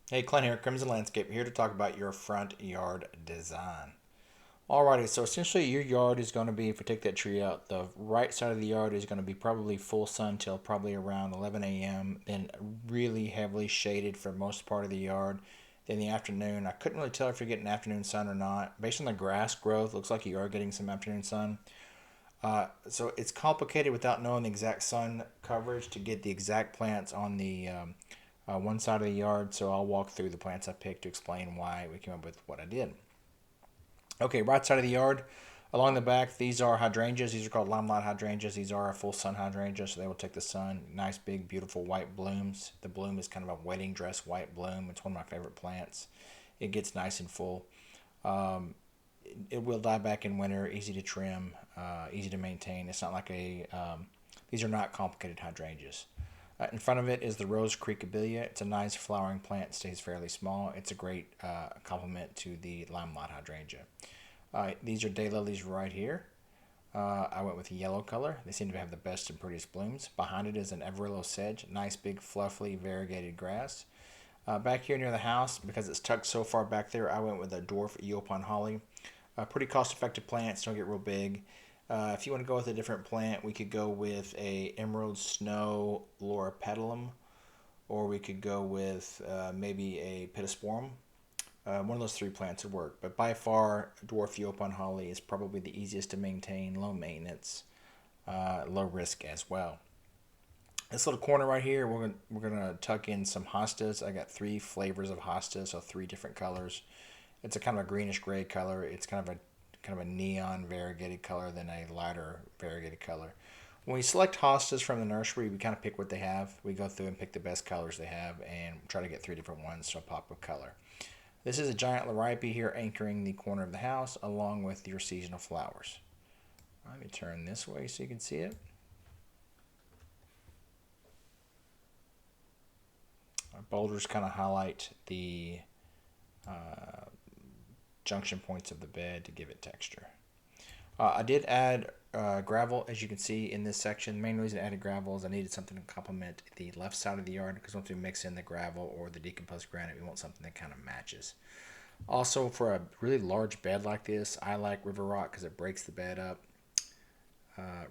Hey, Clint here, Crimson Landscape, here to talk about your front yard design. Alrighty, so essentially your yard is going to be, if we take that tree out, the right side of the yard is going to be probably full sun till probably around 11 a.m., then really heavily shaded for most part of the yard. Then the afternoon, I couldn't really tell if you're getting afternoon sun or not. Based on the grass growth, looks like you are getting some afternoon sun. So it's complicated without knowing the exact sun coverage to get the exact plants on the one side of the yard. So I'll walk through the plants I picked to explain why we came up with what I did. Okay, right side of the yard. Along the back, these are hydrangeas. These are called limelight hydrangeas. These are a full sun hydrangea, so they will take the sun. Nice, big, beautiful white blooms. The bloom is kind of a wedding dress white bloom. It's one of my favorite plants. It gets nice and full. Um, it will die back in winter. Easy to trim, easy to maintain. It's not like these are not complicated hydrangeas. In front of it is the Rose Creekabilia. It's a nice flowering plant. Stays fairly small. It's a great complement to the limelight hydrangea. These are daylilies right here. I went with yellow color. They seem to have the best and prettiest blooms. Behind it is an Everillo sedge. Nice big fluffy variegated grass. Back here near the house, because it's tucked so far back there, I went with a dwarf Eopon holly. Pretty cost-effective plants, don't get real big. If you want to go with a different plant, we could go with a emerald snow laura petalum, or we could go with maybe a pittosporum. One of those three plants would work, but by far, dwarf Eopon holly is probably the easiest to maintain, low maintenance, low risk as well. This little corner right here, we're gonna tuck in some hostas. I got three flavors of hostas, so three different colors. It's a kind of a greenish gray color. It's kind of a neon variegated color than a lighter variegated color. When we select hostas from the nursery, we kind of pick what they have. We go through and pick the best colors they have and try to get three different ones to pop with color. This is a giant liripe here anchoring the corner of the house along with your seasonal flowers. Let me turn this way so you can see it. Boulders kind of highlight the uh, junction points of the bed to give it texture. I did add gravel, as you can see in this section. The main reason I added gravel is I needed something to complement the left side of the yard, because once we mix in the gravel or the decomposed granite, we want something that kind of matches. Also, for a really large bed like this, I like river rock because it breaks the bed up.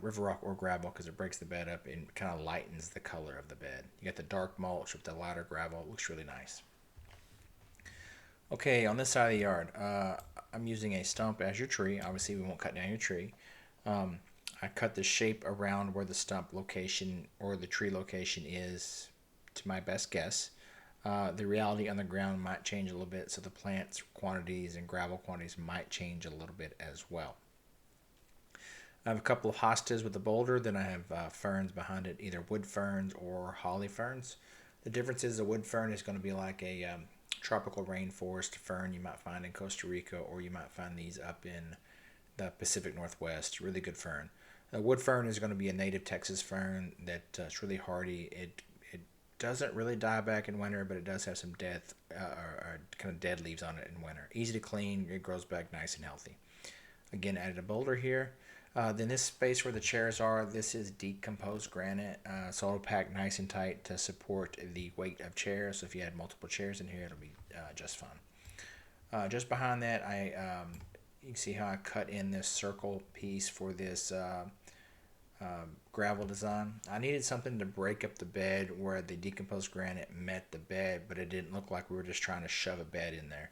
River rock or gravel because it breaks the bed up and kind of lightens the color of the bed. You got the dark mulch with the lighter gravel. It looks really nice. Okay, on this side of the yard, I'm using a stump as your tree. Obviously, we won't cut down your tree. Um, I cut the shape around where the stump location or the tree location is to my best guess. The reality on the ground might change a little bit, so the plants quantities and gravel quantities might change a little bit as well. I have a couple of hostas with the boulder, then I have ferns behind it, either wood ferns or holly ferns. The difference is the wood fern is going to be like a tropical rainforest fern you might find in Costa Rica, or you might find these up in the Pacific Northwest. Really good fern. The wood fern is going to be a native Texas fern that's really hardy. It doesn't really die back in winter, but it does have some death or kind of dead leaves on it in winter. Easy to clean. It grows back nice and healthy. Again, added a boulder here. Then this space where the chairs are, this is decomposed granite, so it'll pack nice and tight to support the weight of chairs. So if you had multiple chairs in here, it'll be just fine. Just behind that, you can see how I cut in this circle piece for this gravel design. I needed something to break up the bed where the decomposed granite met the bed, but it didn't look like we were just trying to shove a bed in there.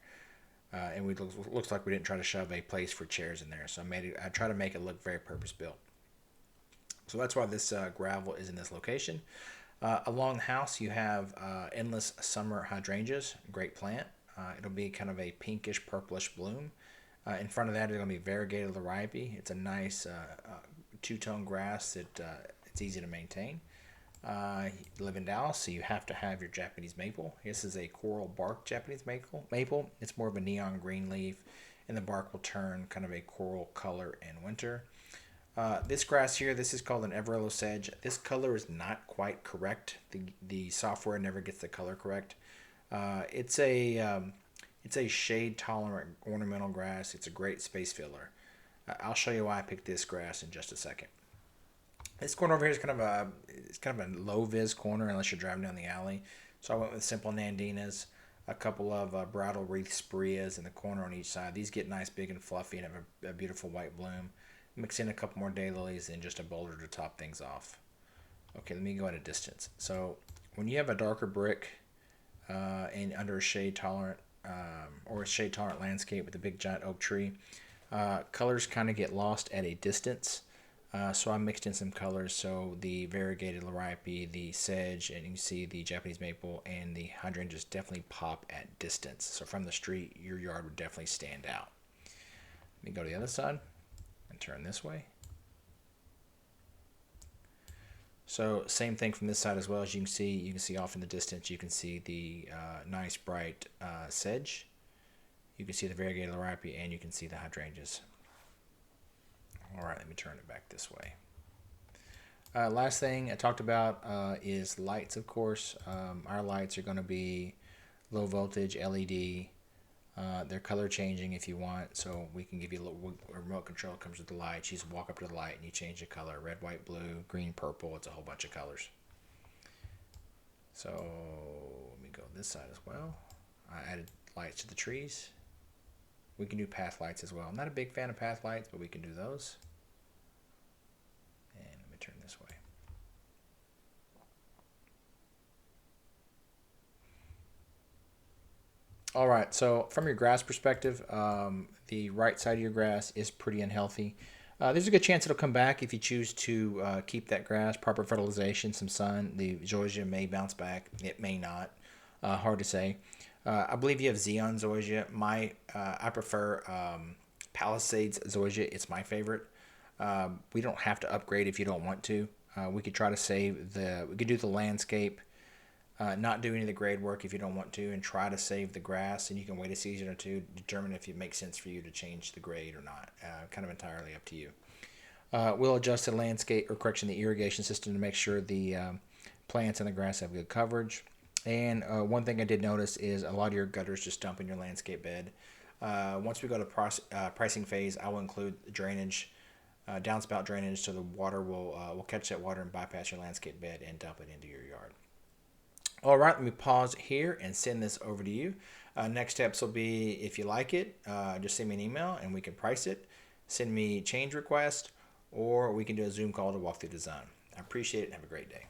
And we looks like we didn't try to shove a place for chairs in there. So I try to make it look very purpose built. So that's why this gravel is in this location. Along the house, you have endless summer hydrangeas, great plant. It'll be kind of a pinkish purplish bloom. In front of that is going to be variegated liripe. It's a nice two-tone grass that it's easy to maintain. Live in Dallas, so you have to have your Japanese maple. This is a coral bark Japanese maple. It's more of a neon green leaf, and the bark will turn kind of a coral color in winter. This grass here, this is called an Everillo sedge. This color is not quite correct. The software never gets the color correct. It's a shade tolerant ornamental grass. It's a great space filler. I'll show you why I picked this grass in just a second. This corner over here is kind of a low vis corner unless you're driving down the alley. So I went with simple Nandinas. a couple of bridal wreath spireas in the corner on each side. These get nice, big, and fluffy and have a beautiful white bloom. Mix in a couple more daylilies and just a boulder to top things off. Okay, let me go at a distance. So when you have a darker brick and under a shade tolerant or a shade tolerant landscape with a big giant oak tree, colors kind of get lost at a distance. So I mixed in some colors. So the variegated liripe, the sedge, and you can see the Japanese maple and the hydrangeas definitely pop at distance. So from the street, your yard would definitely stand out. Let me go to the other side and turn this way. So same thing from this side as well. As you can see off in the distance, you can see the nice bright sedge. You can see the variegated liripe, and you can see the hydrangeas. All right, let me turn it back this way. Last thing I talked about is lights, of course. Our lights are going to be low voltage LED. They're color changing if you want, so we can give you a little remote control. Comes with the light. You just walk up to the light and you change the color: red, white, blue, green, purple. It's a whole bunch of colors. So let me go this side as well. I added lights to the trees. We can do path lights as well. I'm not a big fan of path lights, but we can do those. And let me turn this way. All right, so from your grass perspective, the right side of your grass is pretty unhealthy. There's a good chance it'll come back if you choose to keep that grass, proper fertilization, some sun. The zoysia may bounce back. It may not. Hard to say. I believe you have Xeon zoysia. I prefer Palisades zoysia. It's my favorite. We don't have to upgrade if you don't want to. We could try to save we could do the landscape, not do any of the grade work if you don't want to, and try to save the grass. And you can wait a season or two, determine if it makes sense for you to change the grade or not. Kind of entirely up to you. We'll adjust the landscape, or correction, the irrigation system to make sure the plants and the grass have good coverage. And one thing I did notice is a lot of your gutters just dump in your landscape bed. Once we go to pricing phase, I will include drainage, downspout drainage, so the water will catch that water and bypass your landscape bed and dump it into your yard. All right, let me pause here and send this over to you. Next steps will be, if you like it, just send me an email and we can price it. Send me change request, or we can do a Zoom call to walk through design. I appreciate it and have a great day.